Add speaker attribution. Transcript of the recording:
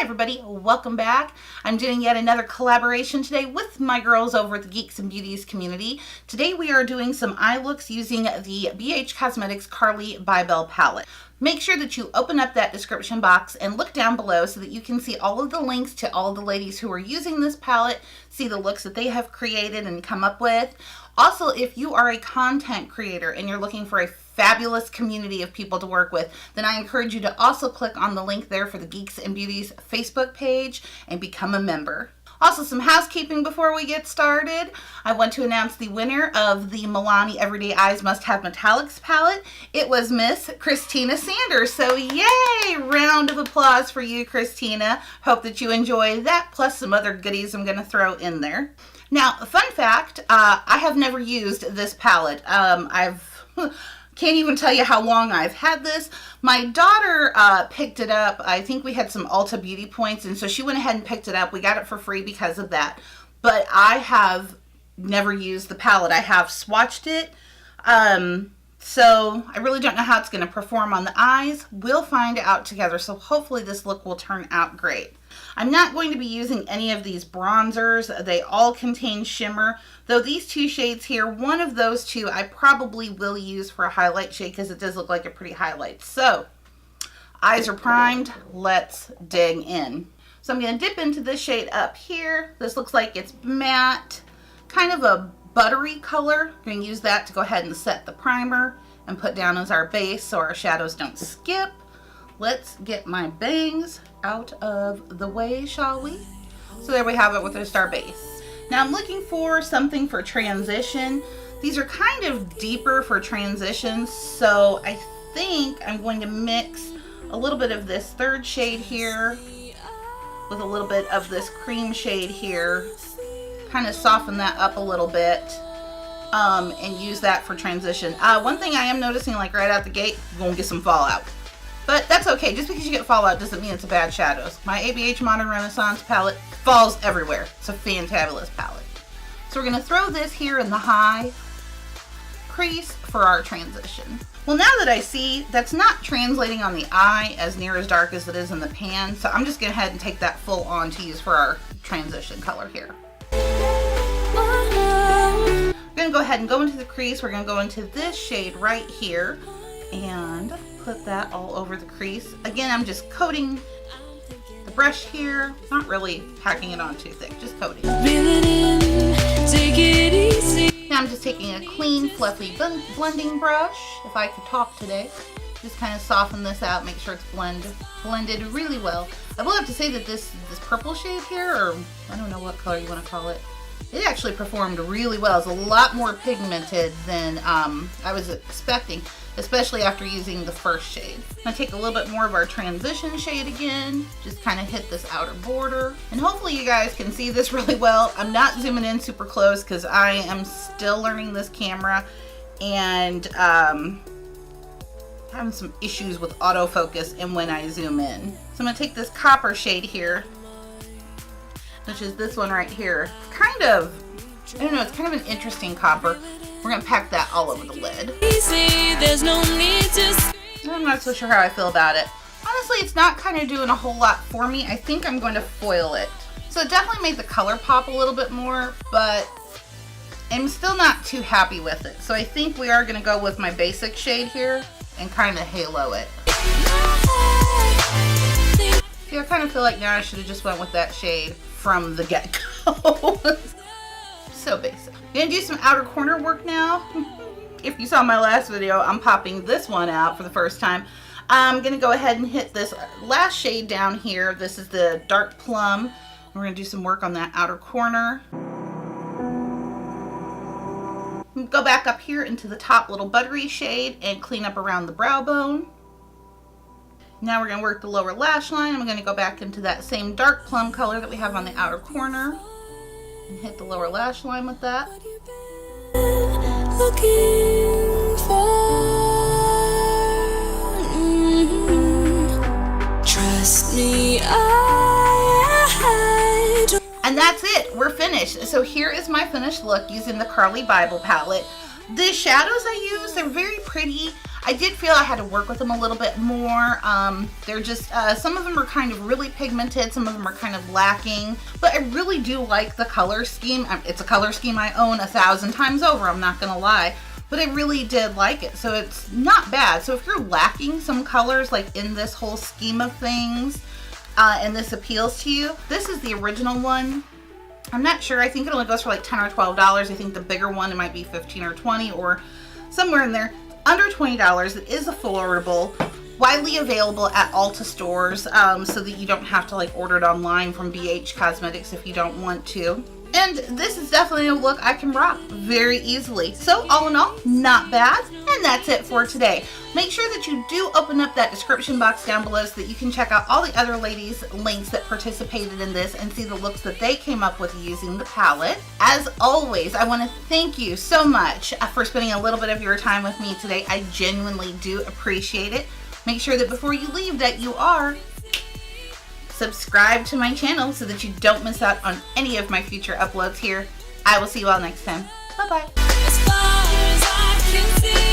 Speaker 1: everybody, welcome back. I'm doing yet another collaboration today with my girls over at the Geeks and Beauties community. Today we are doing some eye looks using the BH Cosmetics Carli Bybel palette. Make sure that you open up that description box and look down below so that you can see all of the links to all the ladies who are using this palette, see the looks that they have created and come up with. Also, if you are a content creator and you're looking for a fabulous community of people to work with, then I encourage you to also click on the link there for the Geeks and Beauties Facebook page and become a member. Also, some housekeeping before we get started. I want to announce the winner of the Milani Everyday Eyes Must Have Metalics palette. It was Miss Christina Sanders. So yay! Round of applause for you, Christina. Hope that you enjoy that, plus some other goodies I'm going to throw in there. Now, a fun fact, I have never used this palette. Can't even tell you how long I've had this. My daughter picked it up. I think we had some Ulta Beauty points, and so she went ahead and picked it up. We got it for free because of that. But I have never used the palette. I have swatched it. So I really don't know how it's going to perform on the eyes. We'll find out together. So hopefully this look will turn out great. I'm not going to be using any of these bronzers. They all contain shimmer, though these two shades here, one of those two I probably will use for a highlight shade because it does look like a pretty highlight. So eyes are primed, let's dig in. So I'm going to dip into this shade up here. This looks like it's matte, kind of a buttery color. I'm going to use that to go ahead and set the primer and put down as our base so our shadows don't skip. Let's get my bangs out of the way, shall we? So there we have it with our base. Now I'm looking for something for transition. These are kind of deeper for transitions, so I think I'm going to mix a little bit of this third shade here with a little bit of this cream shade here. Kind of soften that up a little bit and use that for transition. One thing I am noticing, like right out the gate, you're gonna get some fallout. But that's okay. Just because you get fallout doesn't mean it's a bad shadows. My ABH Modern Renaissance palette falls everywhere. It's a fantabulous palette. So we're going to throw this here in the high crease for our transition. Well, now that I see that's not translating on the eye as near as dark as it is in the pan, so I'm just going to go ahead and take that full on to use for our transition color here. We're going to go ahead and go into the crease. We're going to go into this shade right here and put that all over the crease. Again, I'm just coating the brush here, not really packing it on too thick, just coating. Now I'm just taking a clean, fluffy blending brush, if I could talk today. Just kind of soften this out, make sure it's blended really well. I will have to say that this purple shade here, or I don't know what color you want to call it, it actually performed really well. It's a lot more pigmented than I was expecting, especially after using the first shade. I'm gonna take a little bit more of our transition shade again, just kind of hit this outer border. And hopefully you guys can see this really well. I'm not zooming in super close because I am still learning this camera and having some issues with autofocus and when I zoom in. So I'm gonna take this copper shade here, which is this one right here. Kind of, I don't know, it's kind of an interesting copper. We're gonna pack that all over the lid. I'm not so sure how I feel about it. Honestly, it's not kind of doing a whole lot for me. I think I'm going to foil it. So it definitely made the color pop a little bit more, but I'm still not too happy with it. So I think we are gonna go with my basic shade here and kind of halo it. See, I kind of feel like now I should have just went with that shade from the get-go. So basic. I'm gonna do some outer corner work now. If you saw my last video, I'm popping this one out for the first time. I'm gonna go ahead and hit this last shade down here. This is the dark plum. We're gonna do some work on that outer corner. Go back up here into the top little buttery shade and clean up around the brow bone. Now we're gonna work the lower lash line. I'm gonna go back into that same dark plum color that we have on the outer corner and hit the lower lash line with that.
Speaker 2: Looking for, trust me, I don't.
Speaker 1: And that's it, we're finished. So here is my finished look using the Carli Bybel palette. The shadows I use, they're very pretty. I did feel I had to work with them a little bit more. They're just, some of them are kind of really pigmented, some of them are kind of lacking, but I really do like the color scheme. It's a color scheme I own 1,000 times over, I'm not gonna lie, but I really did like it, so it's not bad. So if you're lacking some colors like in this whole scheme of things, and this appeals to you, this is the original one. I'm not sure, I think it only goes for like $10 or $12. I think the bigger one, it might be 15 or 20 or somewhere in there. Under $20. It is a full orderable, widely available at Ulta stores, so that you don't have to like order it online from BH Cosmetics if you don't want to. And this is definitely a look I can rock very easily. So all in all, not bad. And that's it for today. Make sure that you do open up that description box down below so that you can check out all the other ladies' links that participated in this and see the looks that they came up with using the palette. As always, I want to thank you so much for spending a little bit of your time with me today. I genuinely do appreciate it. Make sure that before you leave that you are subscribe to my channel so that you don't miss out on any of my future uploads here. I will see you all next time. Bye-bye.
Speaker 2: As far as I can see.